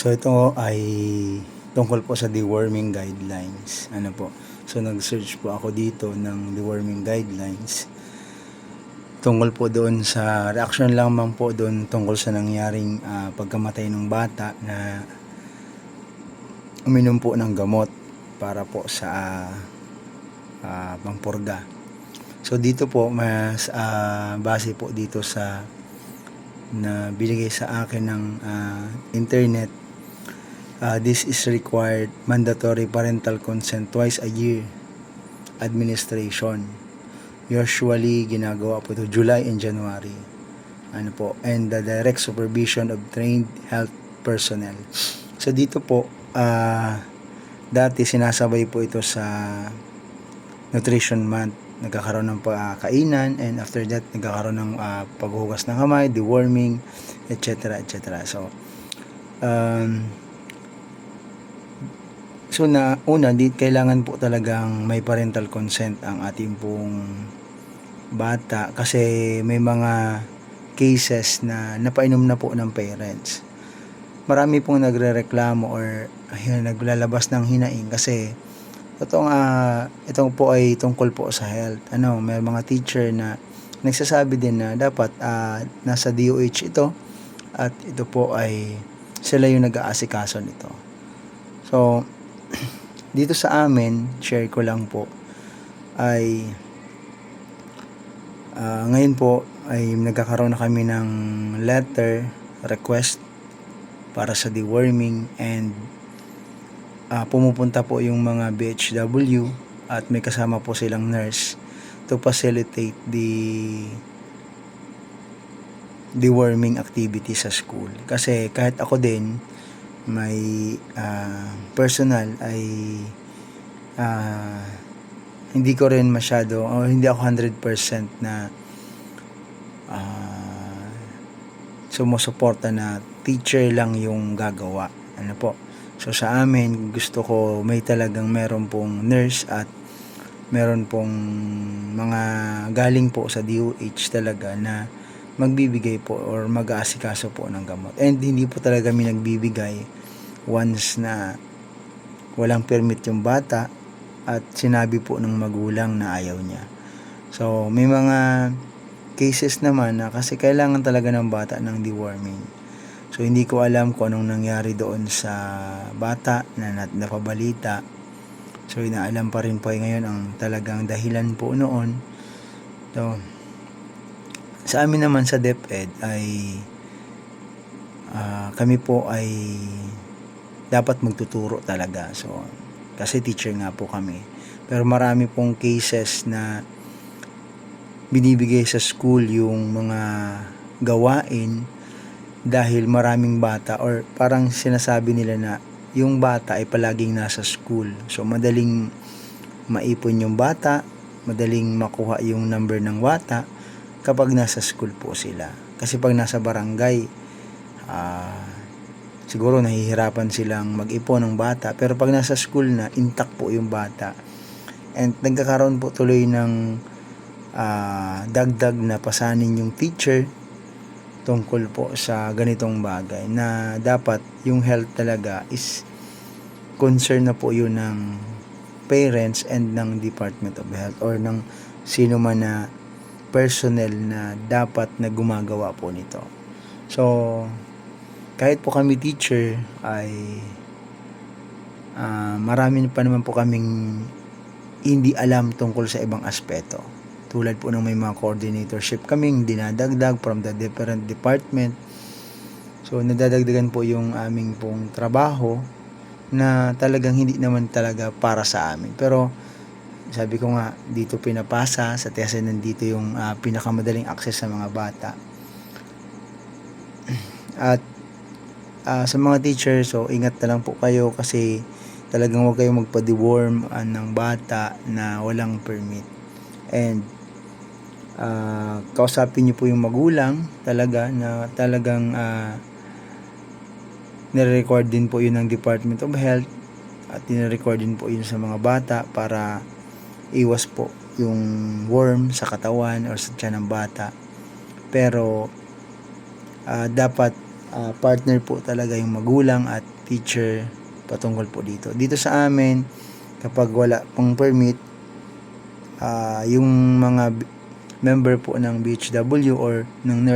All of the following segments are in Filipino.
So ito ay tungkol po sa deworming guidelines. Ano po? So nag-search po ako dito ng deworming guidelines. Tungkol po doon sa reaction lamang po doon tungkol sa nangyaring pagkamatay ng bata na uminom po ng gamot para po sa pampurga. So dito po mas base po dito sa na binigay sa akin ng internet. This is required mandatory parental consent twice a year administration. Usually ginagawa po ito July and January. Ano po, and the direct supervision of trained health personnel. So dito po dati sinasabay po ito sa nutrition month. Nagkakaroon ng kainan, and after that nagkakaroon ng paghuhugas ng kamay, deworming, etc. etc. So na una, kailangan po talagang may parental consent ang ating pong bata, kasi may mga cases na napainom na po ng parents. Marami pong nagrereklamo or naglalabas ng hinaing kasi itong po ay tungkol po sa health. May mga teacher na nagsasabi din na dapat nasa DOH ito, at ito po ay sila yung nag-aasikaso nito. So dito sa amin, share ko lang po, ay ngayon po ay nagkakaroon na kami ng letter request para sa deworming, and pumupunta po yung mga BHW at may kasama po silang nurse to facilitate the deworming activity sa school. Kasi kahit ako din may personal ay hindi ko rin masyado, o hindi ako 100% na sumusuporta na teacher lang yung gagawa. So sa amin, gusto ko may talagang meron pong nurse at meron pong mga galing po sa DOH talaga na magbibigay po or mag-aasikaso po ng gamot. And hindi po talaga kami nagbibigay once na walang permit yung bata at sinabi po ng magulang na ayaw niya. So may mga cases naman na kasi kailangan talaga ng bata ng deworming. So hindi ko alam kung anong nangyari doon sa bata na napabalita. So inaalam pa rin po ngayon ang talagang dahilan po noon. So sa amin naman sa DepEd ay kami po ay dapat magtuturo talaga. So kasi teacher nga po kami. Pero marami pong cases na binibigay sa school yung mga gawain dahil maraming bata, or parang sinasabi nila na yung bata ay palaging nasa school. So madaling maipon yung bata, madaling makuha yung number ng bata kapag nasa school po sila. Kasi pag nasa barangay, siguro nahihirapan silang mag-ipon ng bata, pero pag nasa school na, intact po yung bata. And nagkakaroon po tuloy ng dagdag na pasanin yung teacher tungkol po sa ganitong bagay, na dapat yung health talaga is concern na po yun ng parents and ng Department of Health or ng sino man na personnel na dapat na gumagawa po nito. So kahit po kami teacher ay marami pa naman po kaming hindi alam tungkol sa ibang aspeto. Tulad po ng may mga coordinatorship kaming dinadagdag from the different department. So nadadagdagan po yung aming pong trabaho na talagang hindi naman talaga para sa amin. Pero sabi ko nga, dito pinapasa sa TESE, nandito yung pinakamadaling access sa mga bata. At sa mga teachers, so ingat na lang po kayo, kasi talagang huwag kayong magpa-deworm ng bata na walang permit. And kausapin niyo po yung magulang talaga, na talagang nire-record din po yun ng Department of Health, at nire-record din po yun sa mga bata para iwas po yung worm sa katawan or sa tiyan ng bata. Pero dapat partner po talaga yung magulang at teacher patungkol po dito. Dito sa amin, kapag wala pong permit, yung mga member po ng BHW or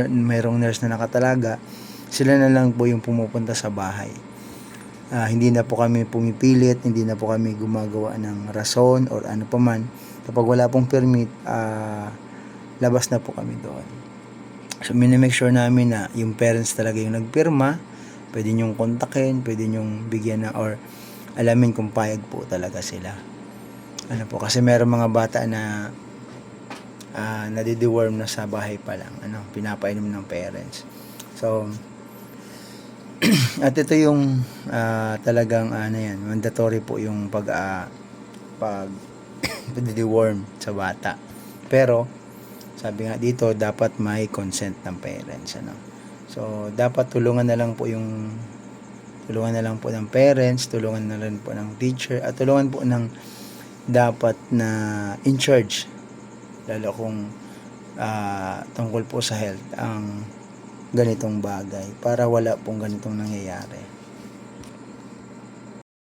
mayroong nurse na nakatalaga, sila na lang po yung pumupunta sa bahay. Hindi na po kami pumipilit, hindi na po kami gumagawa ng rason or ano pa man. Kapag wala pong permit, labas na po kami doon. So, minimake sure namin na yung parents talaga yung nagpirma. Pwede nyong kontakin, pwede nyong bigyan na or alamin kung payag po talaga sila. Ano po, kasi meron mga bata na nadideworm na sa bahay pa lang. Pinapainom ng parents. So, at ito yung talagang yan, mandatory po yung pag deworm sa bata. Pero sabi nga dito, dapat may consent ng parents, So dapat tulungan na lang po ng parents, tulungan na rin po ng teacher, at tulungan po ng dapat na in charge, lalo kung tungkol po sa health ang ganitong bagay, para wala pong ganitong nangyayari.